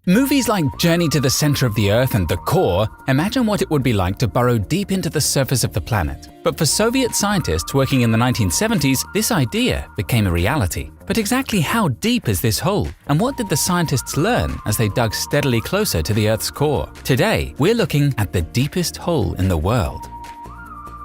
Movies like Journey to the Center of the Earth and The Core imagine what it would be like to burrow deep into the surface of the planet. But for Soviet scientists working in the 1970s, this idea became a reality. But exactly how deep is this hole? And what did the scientists learn as they dug steadily closer to the Earth's core? Today, we're looking at the deepest hole in the world.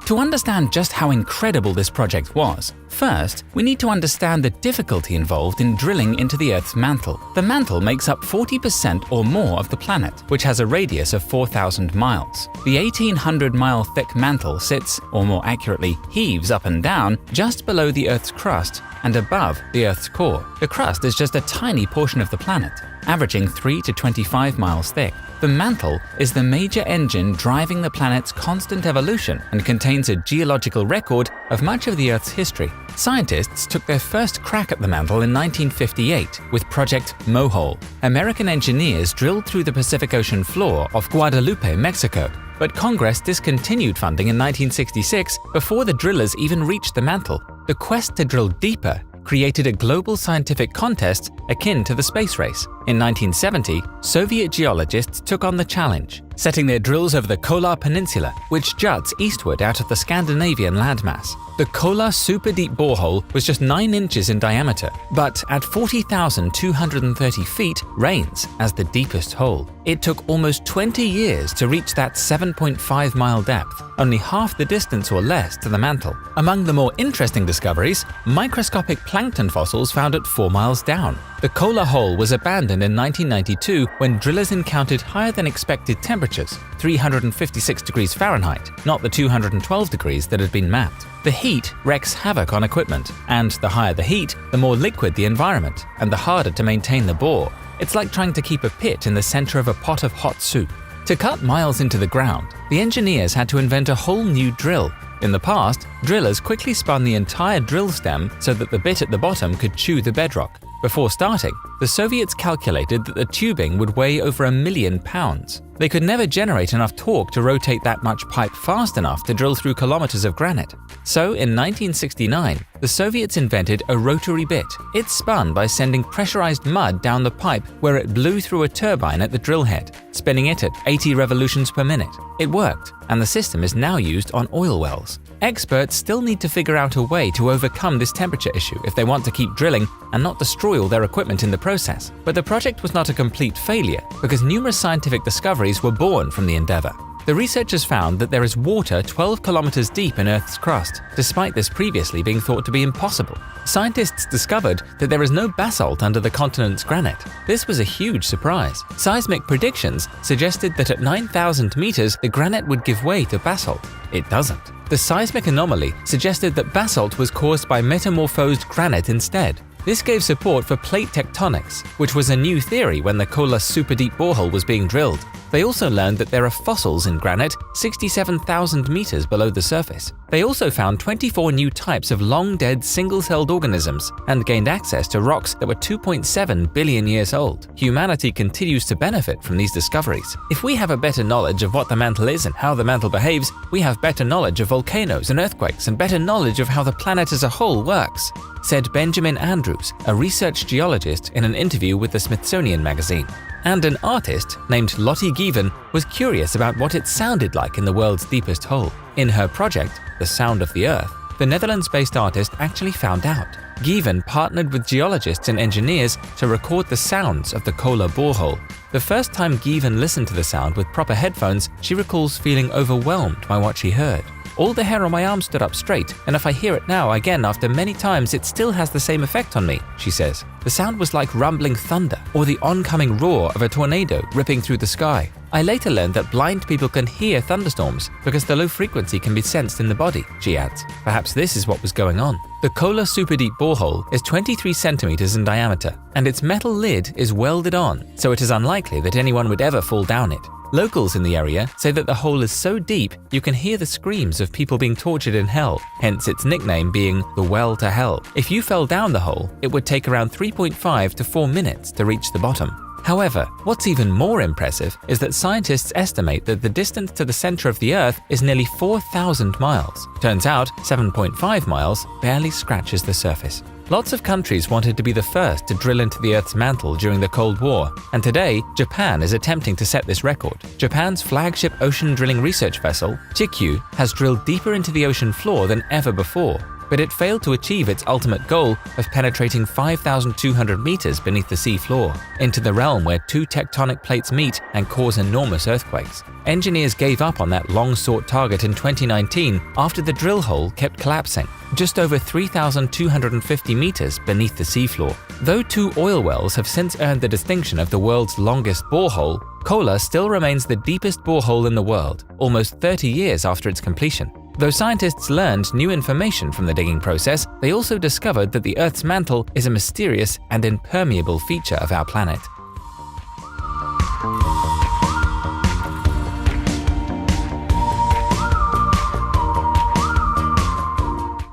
To understand just how incredible this project was, first, we need to understand the difficulty involved in drilling into the Earth's mantle. The mantle makes up 40% or more of the planet, which has a radius of 4,000 miles. The 1,800-mile thick mantle sits, or more accurately, heaves up and down, just below the Earth's crust and above the Earth's core. The crust is just a tiny portion of the planet, averaging 3 to 25 miles thick. The mantle is the major engine driving the planet's constant evolution and contains a geological record of much of the Earth's history. Scientists took their first crack at the mantle in 1958 with Project Mohole. American engineers drilled through the Pacific Ocean floor off Guadalupe, Mexico. But Congress discontinued funding in 1966 before the drillers even reached the mantle. The quest to drill deeper created a global scientific contest akin to the space race. In 1970, Soviet geologists took on the challenge, setting their drills over the Kolar Peninsula, which juts eastward out of the Scandinavian landmass. The Kolar Super Deep Borehole was just 9 inches in diameter, but at 40,230 feet reigns as the deepest hole. It took almost 20 years to reach that 7.5-mile depth, only half the distance or less to the mantle. Among the more interesting discoveries, microscopic plankton fossils found at 4 miles down. The Kolar hole was abandoned in 1992 when drillers encountered higher than expected temperatures, 356 degrees Fahrenheit, not the 212 degrees that had been mapped. The heat wreaks havoc on equipment, and the higher the heat, the more liquid the environment, and the harder to maintain the bore. It's like trying to keep a pit in the center of a pot of hot soup. To cut miles into the ground, the engineers had to invent a whole new drill. In the past, drillers quickly spun the entire drill stem so that the bit at the bottom could chew the bedrock. Before starting, the Soviets calculated that the tubing would weigh over 1 million pounds. They could never generate enough torque to rotate that much pipe fast enough to drill through kilometers of granite. So in 1969, the Soviets invented a rotary bit. It spun by sending pressurized mud down the pipe where it blew through a turbine at the drill head, spinning it at 80 revolutions per minute. It worked, and the system is now used on oil wells. Experts still need to figure out a way to overcome this temperature issue if they want to keep drilling and not destroy all their equipment in the process. But the project was not a complete failure because numerous scientific discoveries were born from the endeavor. The researchers found that there is water 12 kilometers deep in Earth's crust, despite this previously being thought to be impossible. Scientists discovered that there is no basalt under the continent's granite. This was a huge surprise. Seismic predictions suggested that at 9,000 meters the granite would give way to basalt. It doesn't. The seismic anomaly suggested that basalt was caused by metamorphosed granite instead. This gave support for plate tectonics, which was a new theory when the Kolar Super Deep Borehole was being drilled. They also learned that there are fossils in granite 67,000 meters below the surface. They also found 24 new types of long-dead single-celled organisms and gained access to rocks that were 2.7 billion years old. Humanity continues to benefit from these discoveries. If we have a better knowledge of what the mantle is and how the mantle behaves, we have better knowledge of volcanoes and earthquakes and better knowledge of how the planet as a whole works, said Benjamin Andrews, a research geologist in an interview with the Smithsonian Magazine. And an artist named Lottie Given was curious about what it sounded like in the world's deepest hole. In her project, The Sound of the Earth, the Netherlands-based artist actually found out. Given partnered with geologists and engineers to record the sounds of the Kolar borehole. The first time Given listened to the sound with proper headphones, she recalls feeling overwhelmed by what she heard. All the hair on my arm stood up straight, and if I hear it now again after many times, it still has the same effect on me, she says. The sound was like rumbling thunder or the oncoming roar of a tornado ripping through the sky. I later learned that blind people can hear thunderstorms because the low frequency can be sensed in the body, she adds. Perhaps this is what was going on. The Kolar Super Deep Borehole is 23 centimeters in diameter, and its metal lid is welded on, so it is unlikely that anyone would ever fall down it. Locals in the area say that the hole is so deep you can hear the screams of people being tortured in hell, hence its nickname being the Well to Hell. If you fell down the hole, it would take around 3.5 to 4 minutes to reach the bottom. However, what's even more impressive is that scientists estimate that the distance to the center of the Earth is nearly 4,000 miles. Turns out, 7.5 miles barely scratches the surface. Lots of countries wanted to be the first to drill into the Earth's mantle during the Cold War, and today, Japan is attempting to set this record. Japan's flagship ocean drilling research vessel, Chikyu, has drilled deeper into the ocean floor than ever before, but it failed to achieve its ultimate goal of penetrating 5,200 meters beneath the sea floor, into the realm where two tectonic plates meet and cause enormous earthquakes. Engineers gave up on that long-sought target in 2019 after the drill hole kept collapsing, just over 3,250 meters beneath the seafloor. Though two oil wells have since earned the distinction of the world's longest borehole, Kola still remains the deepest borehole in the world, almost 30 years after its completion. Though scientists learned new information from the digging process, they also discovered that the Earth's mantle is a mysterious and impermeable feature of our planet.